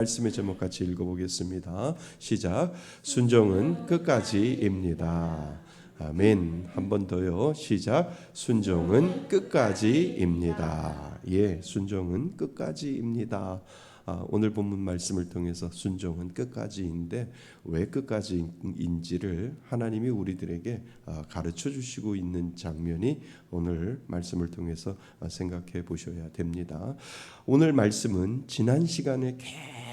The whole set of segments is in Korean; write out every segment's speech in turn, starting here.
말씀의 제목 같이 읽어보겠습니다. 시작. 순종은 끝까지입니다. 아멘. 한 번 더요. 시작. 순종은 끝까지입니다. 예, 순종은 끝까지입니다. 오늘 본문 말씀을 통해서 순종은 끝까지인데 왜 끝까지인지를 하나님이 우리들에게 가르쳐 주시고 있는 장면이 오늘 말씀을 통해서 생각해 보셔야 됩니다. 오늘 말씀은 지난 시간에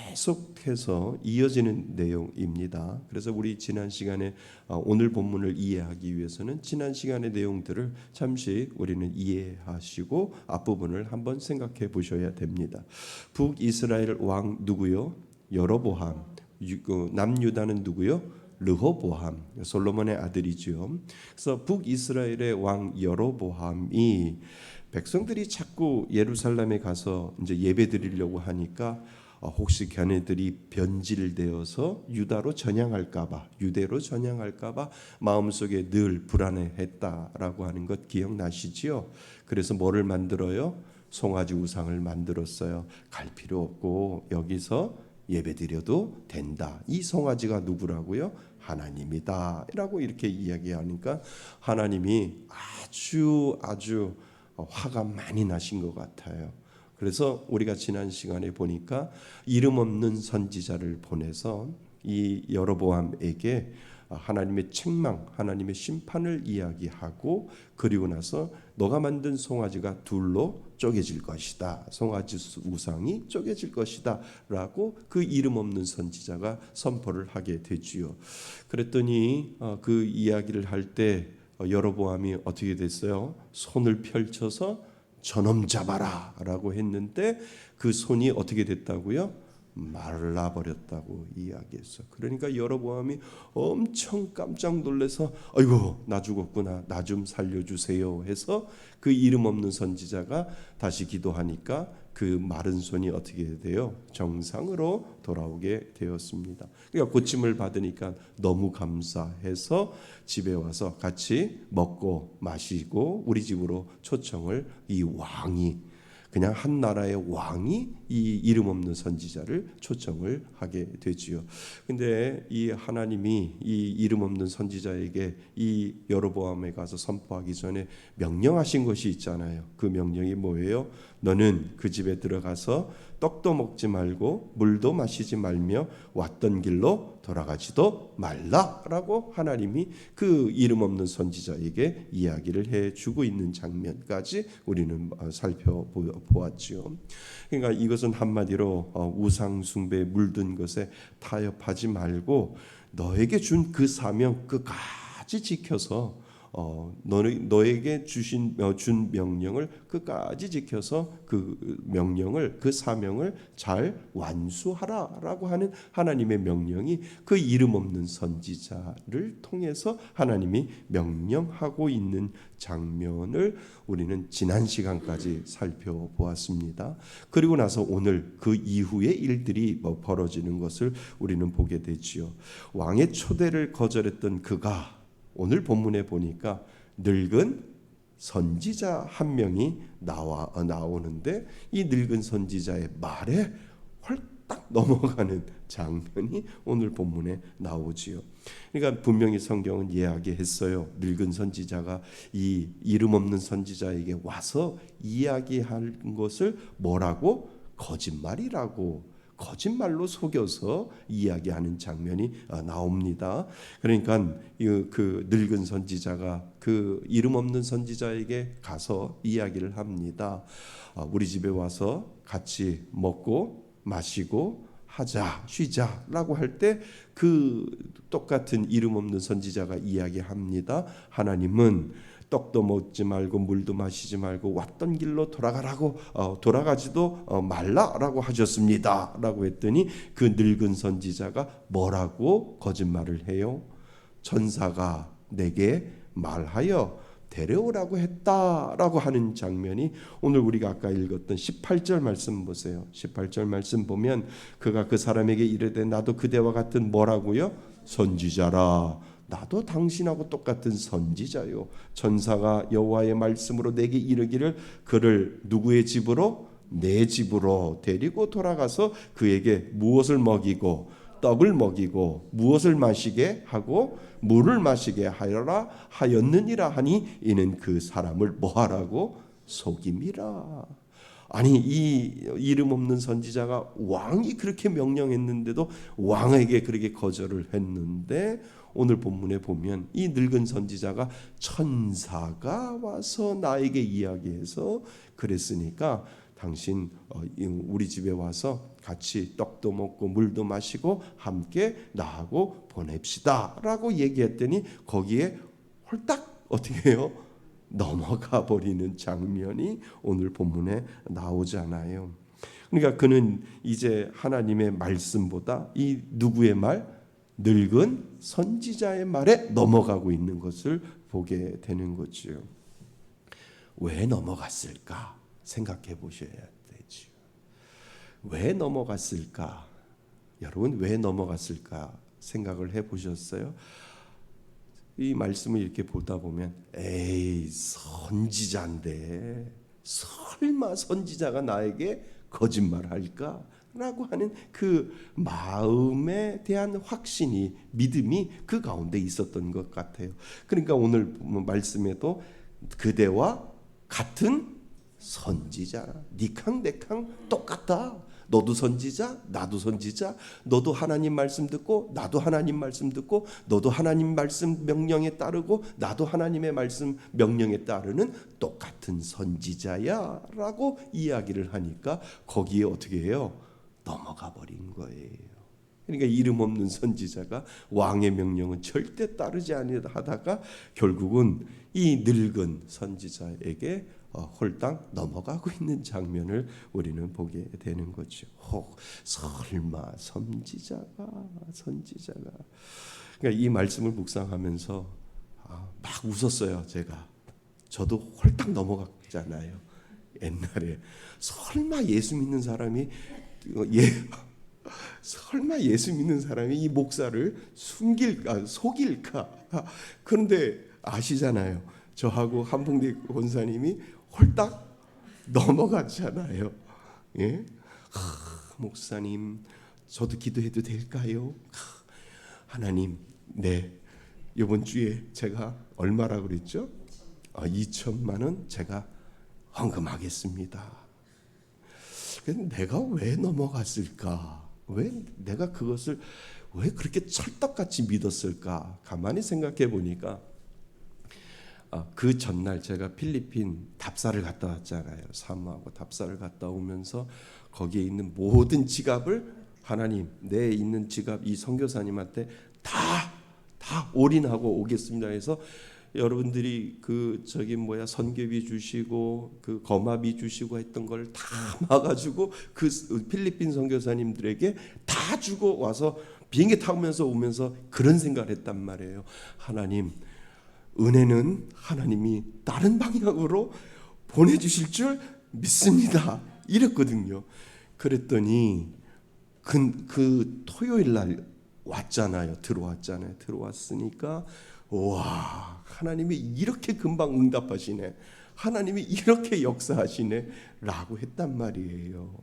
계속해서 이어지는 내용입니다. 그래서 우리 지난 시간에 오늘 본문을 이해하기 위해서는 지난 시간의 내용들을 잠시 우리는 이해하시고 앞부분을 한번 생각해 보셔야 됩니다. 북이스라엘 왕 누구요? 여로보암. 남유다는 누구요? 르호보암. 솔로몬의 아들이죠. 그래서 북이스라엘의 왕 여로보암이 백성들이 자꾸 예루살렘에 가서 이제 예배 드리려고 하니까 혹시 걔네들이 변질되어서 유대로 전향할까봐 마음속에 늘 불안해했다라고 하는 것 기억나시지요? 그래서 뭐를 만들어요? 송아지 우상을 만들었어요. 갈 필요 없고 여기서 예배드려도 된다. 이 송아지가 누구라고요? 하나님이다 라고 이렇게 이야기하니까 하나님이 아주 화가 많이 나신 것 같아요. 그래서 우리가 지난 시간에 보니까 이름 없는 선지자를 보내서 이 여로보암에게 하나님의 책망, 하나님의 심판을 이야기하고 그리고 나서 너가 만든 송아지가 둘로 쪼개질 것이다. 송아지 우상이 쪼개질 것이다 라고 그 이름 없는 선지자가 선포를 하게 되지요. 그랬더니 그 이야기를 할 때 여로보암이 어떻게 됐어요? 손을 펼쳐서 저놈 잡아라 라고 했는데 그 손이 어떻게 됐다고요? 말라버렸다고 이야기했어. 그러니까 여로보암이 엄청 깜짝 놀라서 아이고 나 죽었구나, 나 좀 살려주세요 해서 그 이름 없는 선지자가 다시 기도하니까 그 마른 손이 어떻게 돼요? 정상으로 돌아오게 되었습니다. 그러니까 고침을 받으니까 너무 감사해서 집에 와서 같이 먹고 마시고 우리 집으로 초청을 이 왕이 그냥 한 나라의 왕이 이 이름 없는 선지자를 초청을 하게 되지요. 근데 이 하나님이 이 이름 없는 선지자에게 이 여로보암에 가서 선포하기 전에 명령하신 것이 있잖아요. 그 명령이 뭐예요? 너는 그 집에 들어가서 떡도 먹지 말고 물도 마시지 말며 왔던 길로 돌아가지도 말라라고 하나님이 그 이름 없는 선지자에게 이야기를 해주고 있는 장면까지 우리는 살펴보았지요. 그러니까 이것은 한마디로 우상 숭배에 물든 것에 타협하지 말고 너에게 준 그 사명 끝까지 지켜서 너에게 준 명령을 끝까지 지켜서 그 명령을 그 사명을 잘 완수하라라고 하는 하나님의 명령이 그 이름 없는 선지자를 통해서 하나님이 명령하고 있는 장면을 우리는 지난 시간까지 살펴보았습니다. 그리고 나서 오늘 그 이후의 일들이 벌어지는 것을 우리는 보게 되지요. 왕의 초대를 거절했던 그가 오늘 본문에 보니까 늙은 선지자 한 명이 나오는데 이 늙은 선지자의 말에 홀딱 넘어가는 장면이 오늘 본문에 나오지요. 그러니까 분명히 성경은 이야기했어요. 늙은 선지자가 이 이름 없는 선지자에게 와서 이야기한 것을 뭐라고? 거짓말로 속여서 이야기하는 장면이 나옵니다. 그러니까 그 늙은 선지자가 그 이름 없는 선지자에게 가서 이야기를 합니다. 우리 집에 와서 같이 먹고 마시고 쉬자라고 할 때 그 똑같은 이름 없는 선지자가 이야기합니다. 하나님은 떡도 먹지 말고 물도 마시지 말고 왔던 길로 돌아가지도 말라라고 하셨습니다라고 했더니 그 늙은 선지자가 뭐라고 거짓말을 해요? 천사가 내게 말하여 데려오라고 했다라고 하는 장면이 오늘 우리가 아까 읽었던 18절 말씀 보세요. 18절 말씀 보면 그가 그 사람에게 이르되 나도 그대와 같은 뭐라고요? 선지자라. 나도 당신하고 똑같은 선지자요. 천사가 여호와의 말씀으로 내게 이르기를 그를 누구의 집으로? 내 집으로 데리고 돌아가서 그에게 무엇을 먹이고 떡을 먹이고 무엇을 마시게 하고 물을 마시게 하여라 하였느니라 하니 이는 그 사람을 뭐하라고 속임이라. 아니 이 이름 없는 선지자가 왕이 그렇게 명령했는데도 왕에게 그렇게 거절을 했는데 오늘 본문에 보면 이 늙은 선지자가 천사가 와서 나에게 이야기해서 그랬으니까 당신 우리 집에 와서 같이 떡도 먹고 물도 마시고 함께 나하고 보냅시다 라고 얘기했더니 거기에 홀딱 어떻게 해요? 넘어가 버리는 장면이 오늘 본문에 나오잖아요. 그러니까 그는 이제 하나님의 말씀보다 이 누구의 말? 늙은 선지자의 말에 넘어가고 있는 것을 보게 되는 거죠. 왜 넘어갔을까? 생각해 보셔야 되죠. 왜 넘어갔을까? 여러분 왜 넘어갔을까 생각을 해 보셨어요? 이 말씀을 이렇게 보다 보면 에이 선지자인데 설마 선지자가 나에게 거짓말할까? 라고 하는 그 마음에 대한 확신이 믿음이 그 가운데 있었던 것 같아요. 그러니까 오늘 말씀에도 그대와 같은 선지자 니캉내캉 똑같다. 너도 선지자 나도 선지자 너도 하나님 말씀 듣고 나도 하나님 말씀 듣고 너도 하나님 말씀 명령에 따르고 나도 하나님의 말씀 명령에 따르는 똑같은 선지자야 라고 이야기를 하니까 거기에 어떻게 해요? 넘어가 버린 거예요. 그러니까 이름 없는 선지자가 왕의 명령은 절대 따르지 아니하다가 결국은 이 늙은 선지자에게 홀딱 넘어가고 있는 장면을 우리는 보게 되는 거죠. 설마 선지자가 그러니까 이 말씀을 묵상하면서 막 웃었어요. 저도 홀딱 넘어갔잖아요. 옛날에 설마 예수 믿는 사람이 설마 예수 믿는 사람이 이 목사를 속일까? 그런데 아시잖아요. 저하고 한봉대 권사님이 홀딱 넘어갔잖아요. 예? 목사님, 저도 기도해도 될까요? 하나님, 네. 이번 주에 제가 얼마라 그랬죠? 2천만 원 제가 헌금하겠습니다. 내가 왜 넘어갔을까? 왜 내가 그것을 왜 그렇게 찰떡같이 믿었을까? 가만히 생각해 보니까 그 전날 제가 필리핀 답사를 갔다 왔잖아요. 사모하고 답사를 갔다 오면서 거기에 있는 모든 지갑을 하나님 내 있는 지갑 이 선교사님한테 다 올인하고 오겠습니다 해서 여러분들이 선교비 주시고 그 거마비 주시고 했던 걸 다 막아주고 그 필리핀 선교사님들에게 다 주고 와서 비행기 타면서 오면서 그런 생각을 했단 말이에요. 하나님 은혜는 하나님이 다른 방향으로 보내주실 줄 믿습니다. 이랬거든요. 그랬더니 그 토요일 날 들어왔으니까 와 하나님이 이렇게 금방 응답하시네. 하나님이 이렇게 역사하시네 라고 했단 말이에요.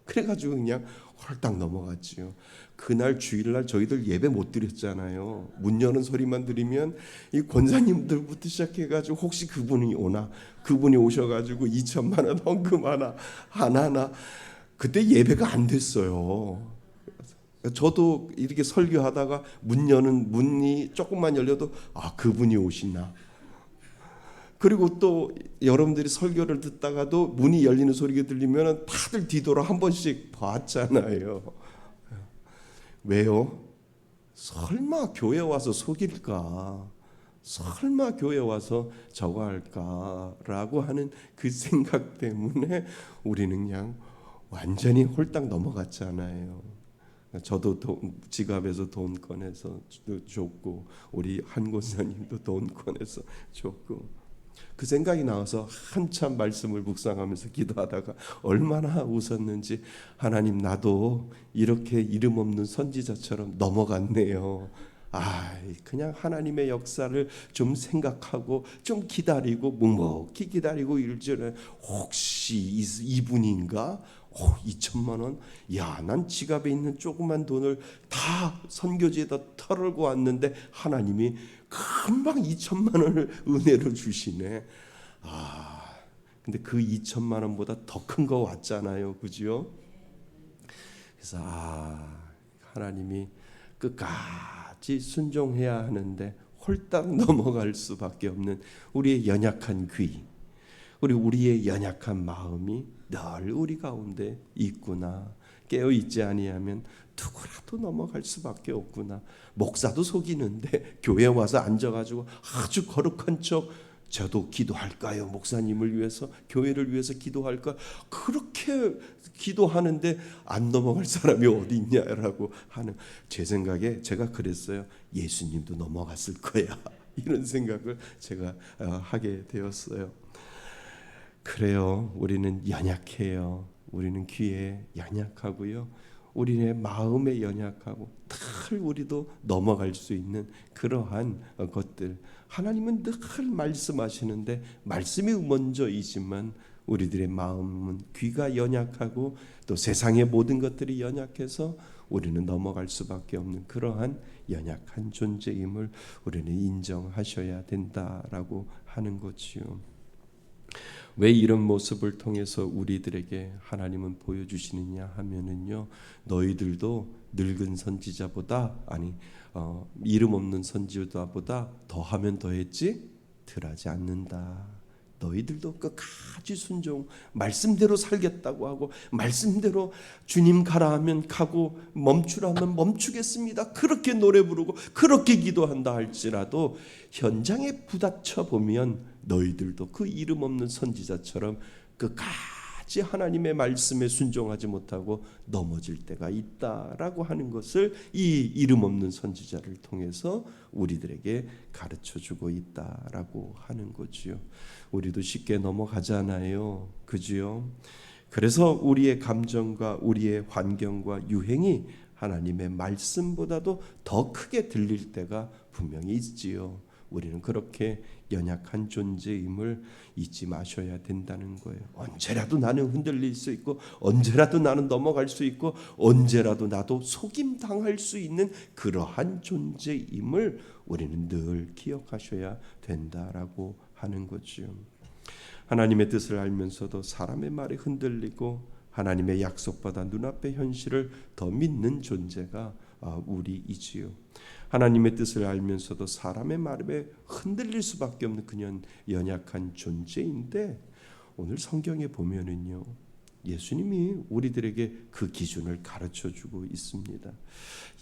그래가지고 그냥 홀딱 넘어갔지요. 그날 주일날 저희들 예배 못 드렸잖아요. 문 여는 소리만 들으면 이 권사님들부터 시작해가지고 혹시 그분이 오나 그분이 오셔가지고 2천만 원 헌금 하나 그때 예배가 안 됐어요. 저도 이렇게 설교하다가 문이 조금만 열려도 그분이 오시나. 그리고 또 여러분들이 설교를 듣다가도 문이 열리는 소리가 들리면 다들 뒤돌아 한 번씩 봤잖아요. 왜요? 설마 교회 와서 속일까? 설마 교회 와서 저거 할까라고 하는 그 생각 때문에 우리는 그냥 완전히 홀딱 넘어갔잖아요. 저도 지갑에서 돈 꺼내서 줬고 우리 한 권사님도 돈 꺼내서 줬고 그 생각이 나와서 한참 말씀을 묵상하면서 기도하다가 얼마나 웃었는지 하나님 나도 이렇게 이름 없는 선지자처럼 넘어갔네요. 그냥 하나님의 역사를 좀 생각하고 좀 기다리고 묵묵히 기다리고 일전에 혹시 이분인가? 2천만 원? 야, 난 지갑에 있는 조그만 돈을 다 선교지에다 털고 왔는데 하나님이 금방 2천만 원을 은혜로 주시네. 근데 그 2천만 원보다 더 큰 거 왔잖아요, 그죠? 그래서 하나님이 끝까지 순종해야 하는데 홀딱 넘어갈 수밖에 없는 우리의 연약한 귀, 우리의 연약한 마음이 늘 우리 가운데 있구나. 깨어 있지 아니하면 누구라도 넘어갈 수밖에 없구나. 목사도 속이는데 교회 와서 앉아가지고 아주 거룩한 척 저도 기도할까요? 목사님을 위해서, 교회를 위해서 기도할까? 그렇게 기도하는데 안 넘어갈 사람이 어디 있냐라고 하는, 제 생각에 제가 그랬어요. 예수님도 넘어갔을 거야. 이런 생각을 제가 하게 되었어요. 그래요. 우리는 연약해요. 우리는 귀에 연약하고요. 우리의 마음에 연약하고 늘 우리도 넘어갈 수 있는 그러한 것들. 하나님은 늘 말씀하시는데 말씀이 먼저이지만 우리들의 마음은, 귀가 연약하고 또 세상의 모든 것들이 연약해서 우리는 넘어갈 수밖에 없는 그러한 연약한 존재임을 우리는 인정하셔야 된다라고 하는 거지요. 왜 이런 모습을 통해서 우리들에게 하나님은 보여주시느냐 하면은요, 너희들도 늙은 선지자보다, 이름 없는 선지자보다 더하면 더했지 덜하지 않는다. 너희들도 끝까지 순종, 말씀대로 살겠다고 하고 말씀대로 주님 가라 하면 가고 멈추라 하면 멈추겠습니다. 그렇게 노래 부르고 그렇게 기도한다 할지라도 현장에 부닥쳐 보면 너희들도 그 이름 없는 선지자처럼 끝까지 하나님의 말씀에 순종하지 못하고 넘어질 때가 있다라고 하는 것을 이 이름 없는 선지자를 통해서 우리들에게 가르쳐주고 있다라고 하는 거지요. 우리도 쉽게 넘어가잖아요, 그지요? 그래서 우리의 감정과 우리의 환경과 유행이 하나님의 말씀보다도 더 크게 들릴 때가 분명히 있지요. 우리는 그렇게 연약한 존재임을 잊지 마셔야 된다는 거예요. 언제라도 나는 흔들릴 수 있고, 언제라도 나는 넘어갈 수 있고, 언제라도 나도 속임 당할 수 있는 그러한 존재임을 우리는 늘 기억하셔야 된다라고 하는 거죠. 하나님의 뜻을 알면서도 사람의 말에 흔들리고 하나님의 약속보다 눈앞의 현실을 더 믿는 존재가 우리이지요. 하나님의 뜻을 알면서도 사람의 말에 흔들릴 수밖에 없는 그냥 연약한 존재인데, 오늘 성경에 보면은요, 예수님이 우리들에게 그 기준을 가르쳐주고 있습니다.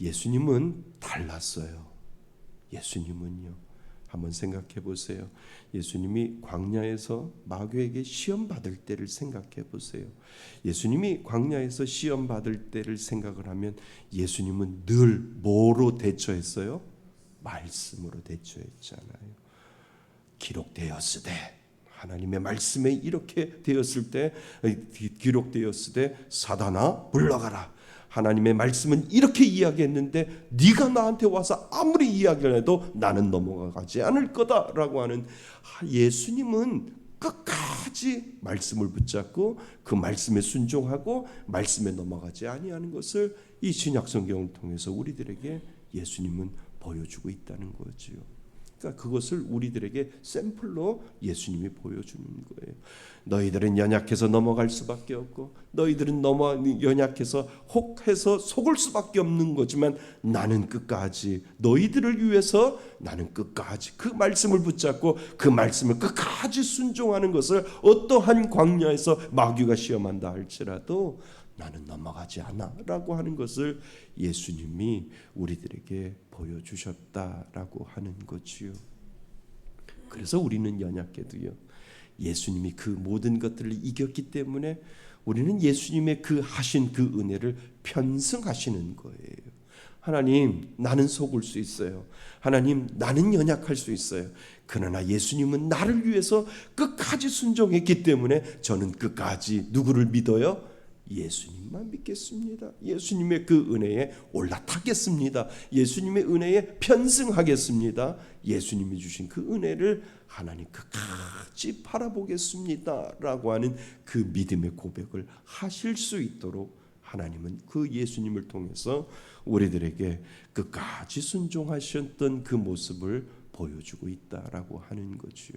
예수님은 달랐어요. 예수님은요, 한번 생각해 보세요. 예수님이 광야에서 마귀에게 시험 받을 때를 생각해 보세요. 예수님이 광야에서 시험 받을 때를 생각을 하면 예수님은 늘 뭐로 대처했어요? 말씀으로 대처했잖아요. 기록되었으되, 하나님의 말씀에 이렇게 되었을 때, 기록되었으되 사단아 물러가라. 하나님의 말씀은 이렇게 이야기했는데 네가 나한테 와서 아무리 이야기를 해도 나는 넘어가지 않을 거다라고 하는, 예수님은 끝까지 말씀을 붙잡고 그 말씀에 순종하고 말씀에 넘어가지 아니하는 것을 이 신약 성경을 통해서 우리들에게 예수님은 보여주고 있다는 거지요. 그러니까 그것을 우리들에게 샘플로 예수님이 보여주는 거예요. 너희들은 연약해서 넘어갈 수밖에 없고, 너희들은 연약해서 혹해서 속을 수밖에 없는 거지만, 나는 끝까지 너희들을 위해서 나는 끝까지 그 말씀을 붙잡고 그 말씀을 끝까지 순종하는 것을 어떠한 광야에서 마귀가 시험한다 할지라도 나는 넘어가지 않아 라고 하는 것을 예수님이 우리들에게 보여주셨다라고 하는 거지요. 그래서 우리는 연약해도요, 예수님이 그 모든 것들을 이겼기 때문에 우리는 예수님의 그 하신 그 은혜를 편승하시는 거예요. 하나님, 나는 속을 수 있어요. 하나님, 나는 연약할 수 있어요. 그러나 예수님은 나를 위해서 끝까지 순종했기 때문에 저는 끝까지 누구를 믿어요? 예수님만 믿겠습니다. 예수님의 그 은혜에 올라타겠습니다. 예수님의 은혜에 편승하겠습니다. 예수님이 주신 그 은혜를 하나님 끝까지 바라보겠습니다 라고 하는 그 믿음의 고백을 하실 수 있도록 하나님은 그 예수님을 통해서 우리들에게 끝까지 순종하셨던 그 모습을 보여주고 있다라고 하는 거지요.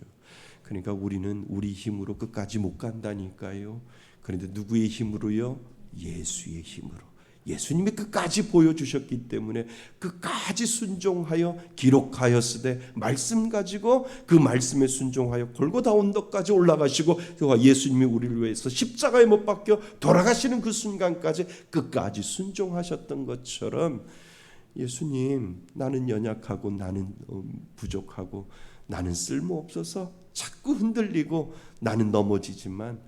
그러니까 우리는 우리 힘으로 끝까지 못 간다니까요. 그런데 누구의 힘으로요? 예수의 힘으로. 예수님이 끝까지 보여주셨기 때문에 끝까지 순종하여 기록하였으되 말씀 가지고 그 말씀에 순종하여 골고다 언덕까지 올라가시고 예수님이 우리를 위해서 십자가에 못 박혀 돌아가시는 그 순간까지 끝까지 순종하셨던 것처럼 예수님, 나는 연약하고 나는 부족하고 나는 쓸모없어서 자꾸 흔들리고 나는 넘어지지만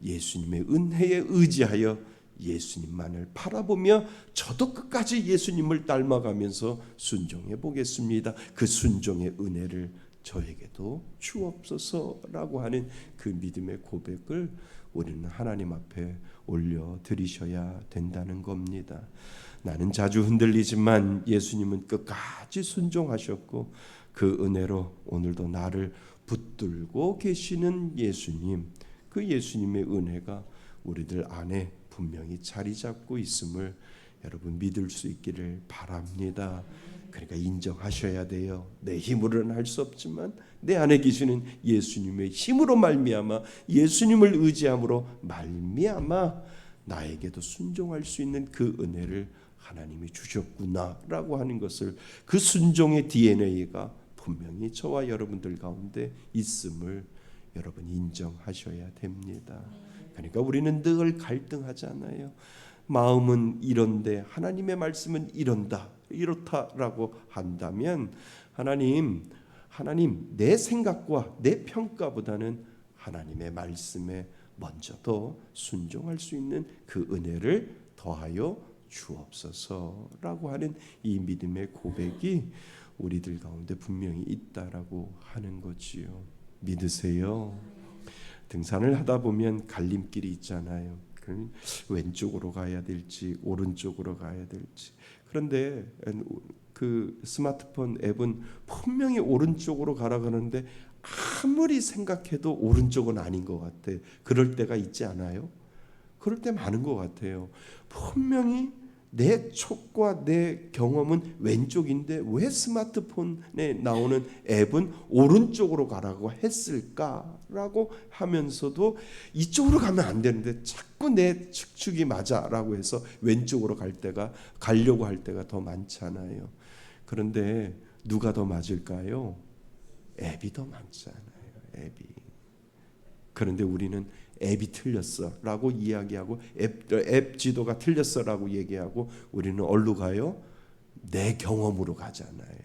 예수님의 은혜에 의지하여 예수님만을 바라보며 저도 끝까지 예수님을 닮아가면서 순종해 보겠습니다. 그 순종의 은혜를 저에게도 주옵소서라고 하는 그 믿음의 고백을 우리는 하나님 앞에 올려드리셔야 된다는 겁니다. 나는 자주 흔들리지만 예수님은 끝까지 순종하셨고 그 은혜로 오늘도 나를 붙들고 계시는 예수님, 그 예수님의 은혜가 우리들 안에 분명히 자리 잡고 있음을 여러분 믿을 수 있기를 바랍니다. 그러니까 인정하셔야 돼요. 내 힘으로는 할 수 없지만 내 안에 계시는 예수님의 힘으로 말미암아, 예수님을 의지함으로 말미암아 나에게도 순종할 수 있는 그 은혜를 하나님이 주셨구나라고 하는 것을, 그 순종의 DNA가 분명히 저와 여러분들 가운데 있음을 여러분 인정하셔야 됩니다. 그러니까 우리는 늘 갈등하잖아요. 마음은 이런데 하나님의 말씀은 이렇다라고 한다면 하나님 내 생각과 내 평가보다는 하나님의 말씀에 먼저 더 순종할 수 있는 그 은혜를 더하여 주옵소서라고 하는 이 믿음의 고백이 우리들 가운데 분명히 있다라고 하는 거지요. 믿으세요? 등산을 하다 보면 갈림길이 있잖아요. 왼쪽으로 가야 될지 오른쪽으로 가야 될지. 그런데 그 스마트폰 앱은 분명히 오른쪽으로 가라 그러는데 아무리 생각해도 오른쪽은 아닌 것 같아. 그럴 때가 있지 않아요? 그럴 때 많은 것 같아요. 분명히 내 촉과 내 경험은 왼쪽인데 왜 스마트폰에 나오는 앱은 오른쪽으로 가라고 했을까라고 하면서도 이쪽으로 가면 안 되는데 자꾸 내 측이 맞아라고 해서 왼쪽으로 가려고 할 때가 더 많잖아요. 그런데 누가 더 맞을까요? 앱이 더 많잖아요. 앱이. 그런데 우리는 앱이 틀렸어라고 이야기하고 앱 지도가 틀렸어라고 얘기하고 우리는 어디로 가요? 내 경험으로 가잖아요.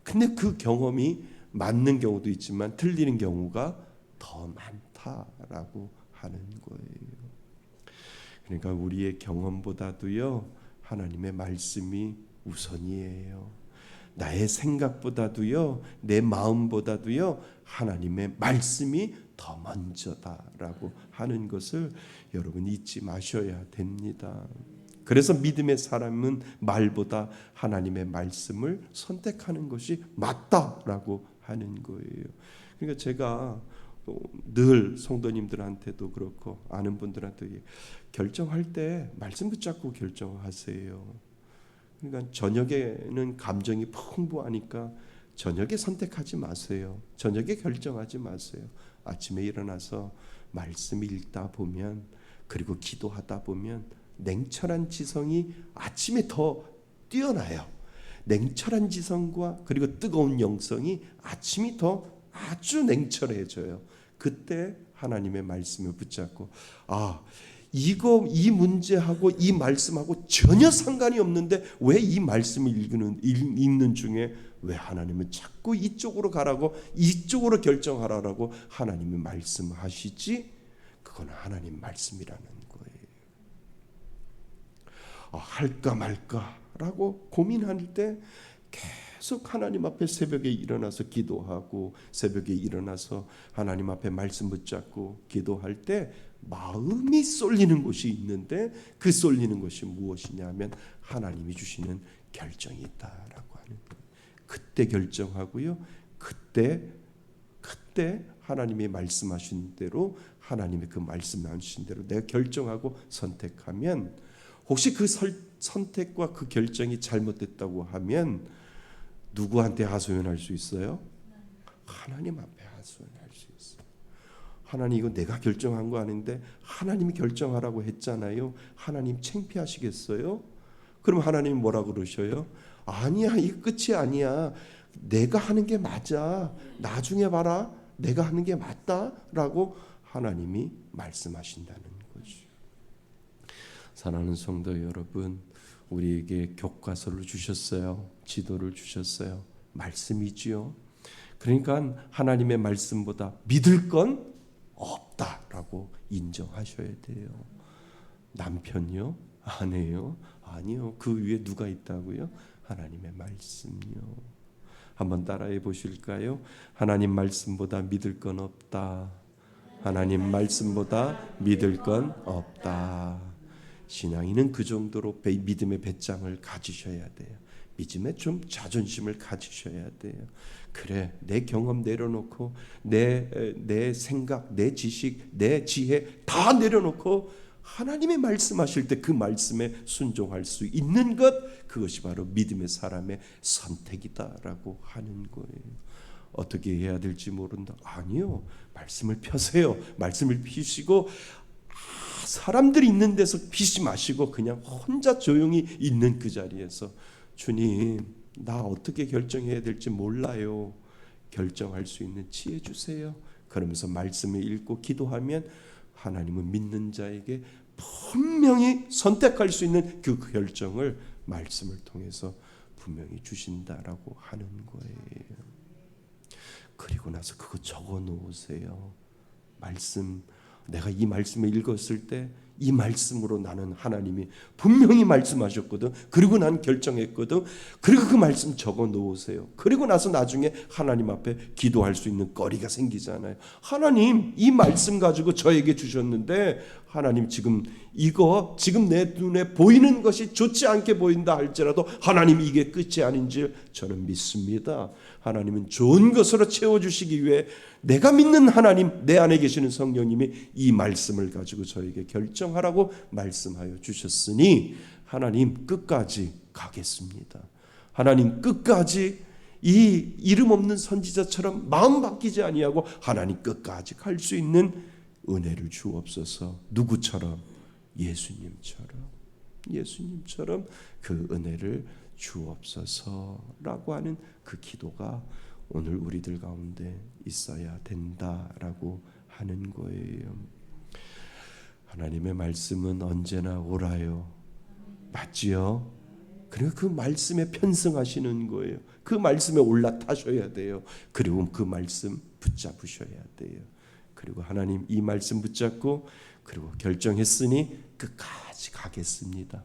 근데 그 경험이 맞는 경우도 있지만 틀리는 경우가 더 많다라고 하는 거예요. 그러니까 우리의 경험보다도요 하나님의 말씀이 우선이에요. 나의 생각보다도요 내 마음보다도요 하나님의 말씀이 더 먼저다라고 하는 것을 여러분 잊지 마셔야 됩니다. 그래서 믿음의 사람은 말보다 하나님의 말씀을 선택하는 것이 맞다라고 하는 거예요. 그러니까 제가 늘 성도님들한테도 그렇고 아는 분들한테 결정할 때 말씀 붙잡고 결정하세요. 그러니까 저녁에는 감정이 풍부하니까 저녁에 선택하지 마세요. 저녁에 결정하지 마세요. 아침에 일어나서 말씀 읽다 보면 그리고 기도하다 보면 냉철한 지성이 아침에 더 뛰어나요. 냉철한 지성과 그리고 뜨거운 영성이 아침이 더 아주 냉철해져요. 그때 하나님의 말씀을 붙잡고 이 문제하고 이 말씀하고 전혀 상관이 없는데 왜 이 말씀을 읽는 중에 왜 하나님은 자꾸 이쪽으로 가라고 이쪽으로 결정하라고 하나님이 말씀하시지? 그건 하나님 말씀이라는 거예요. 할까 말까라고 고민할 때 계속 하나님 앞에 새벽에 일어나서 기도하고 새벽에 일어나서 하나님 앞에 말씀 붙잡고 기도할 때 마음이 쏠리는 곳이 있는데 그 쏠리는 것이 무엇이냐면 하나님이 주시는 결정이 있다라고 하는 거예요. 그때 결정하고요. 그때 하나님이 말씀하신 대로 하나님의 그 말씀하신 대로 내가 결정하고 선택하면 혹시 그 선택과 그 결정이 잘못됐다고 하면 누구한테 하소연할 수 있어요? 하나님 앞에 하소연할 수 있어요. 하나님 이거 내가 결정한 거 아닌데 하나님이 결정하라고 했잖아요. 하나님 창피하시겠어요? 그럼 하나님 뭐라 그러셔요? 아니야, 이게 끝이 아니야. 내가 하는 게 맞아. 나중에 봐라. 내가 하는 게 맞다라고 하나님이 말씀하신다는 거죠. 사랑하는 성도 여러분, 우리에게 교과서를 주셨어요. 지도를 주셨어요. 말씀이지요. 그러니까 하나님의 말씀보다 믿을 건 없다라고 인정하셔야 돼요. 남편요? 아내요? 아니요. 그 위에 누가 있다고요? 하나님의 말씀요. 한번 따라해 보실까요? 하나님 말씀보다 믿을 건 없다. 하나님 말씀보다 믿을 건 없다. 신앙인은 그 정도로 믿음의 배짱을 가지셔야 돼요. 믿음에 좀 자존심을 가지셔야 돼요. 그래, 내 경험 내려놓고 내 생각, 내 지식, 내 지혜 다 내려놓고 하나님의 말씀하실 때 그 말씀에 순종할 수 있는 것, 그것이 바로 믿음의 사람의 선택이다라고 하는 거예요. 어떻게 해야 될지 모른다. 아니요. 말씀을 펴세요. 말씀을 피시고 사람들이 있는 데서 피지 마시고 그냥 혼자 조용히 있는 그 자리에서 주님, 나 어떻게 결정해야 될지 몰라요. 결정할 수 있는 지혜 주세요. 그러면서 말씀을 읽고 기도하면 하나님은 믿는 자에게 분명히 선택할 수 있는 그 결정을 말씀을 통해서 분명히 주신다라고 하는 거예요. 그리고 나서 그거 적어 놓으세요. 말씀, 내가 이 말씀을 읽었을 때 이 말씀으로 나는 하나님이 분명히 말씀하셨거든. 그리고 난 결정했거든. 그리고 그 말씀 적어 놓으세요. 그리고 나서 나중에 하나님 앞에 기도할 수 있는 거리가 생기잖아요. 하나님, 이 말씀 가지고 저에게 주셨는데 하나님 지금 이거 지금 내 눈에 보이는 것이 좋지 않게 보인다 할지라도 하나님 이게 끝이 아닌 줄 저는 믿습니다. 하나님은 좋은 것으로 채워주시기 위해 내가 믿는 하나님, 내 안에 계시는 성령님이 이 말씀을 가지고 저에게 결정하라고 말씀하여 주셨으니 하나님 끝까지 가겠습니다. 하나님 끝까지 이 이름 없는 선지자처럼 마음 바뀌지 아니하고 하나님 끝까지 갈 수 있는 은혜를 주옵소서. 누구처럼? 예수님처럼 그 은혜를 주옵소서라고 하는 그 기도가 오늘 우리들 가운데 있어야 된다라고 하는 거예요. 하나님의 말씀은 언제나 옳아요. 맞지요? 그리고 그 말씀에 편승하시는 거예요. 그 말씀에 올라타셔야 돼요. 그리고 그 말씀 붙잡으셔야 돼요. 그리고 하나님 이 말씀 붙잡고 그리고 결정했으니 끝까지 가겠습니다.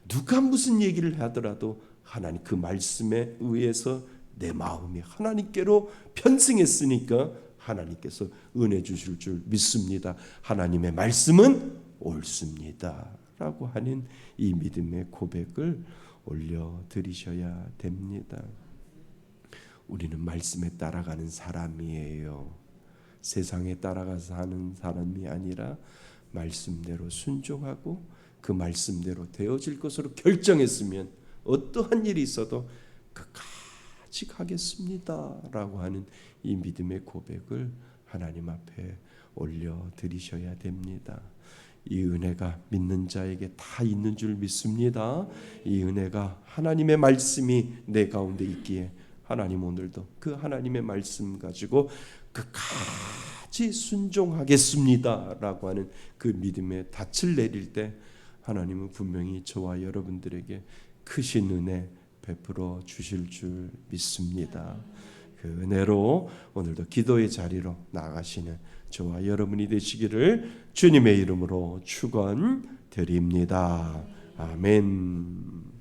누가 무슨 얘기를 하더라도 하나님 그 말씀에 의해서 내 마음이 하나님께로 편승했으니까 하나님께서 은혜 주실 줄 믿습니다. 하나님의 말씀은 옳습니다. 라고 하는 이 믿음의 고백을 올려드리셔야 됩니다. 우리는 말씀에 따라가는 사람이에요. 세상에 따라가서 하는 사람이 아니라 말씀대로 순종하고 그 말씀대로 되어질 것으로 결정했으면 어떠한 일이 있어도 끝까지 가겠습니다 라고 하는 이 믿음의 고백을 하나님 앞에 올려드리셔야 됩니다. 이 은혜가 믿는 자에게 다 있는 줄 믿습니다. 이 은혜가 하나님의 말씀이 내 가운데 있기에 하나님 오늘도 그 하나님의 말씀 가지고 끝까지 순종하겠습니다 라고 하는 그 믿음의 닻을 내릴 때 하나님은 분명히 저와 여러분들에게 크신 은혜 베풀어 주실 줄 믿습니다. 그 은혜로 오늘도 기도의 자리로 나아가시는 저와 여러분이 되시기를 주님의 이름으로 축원드립니다. 아멘.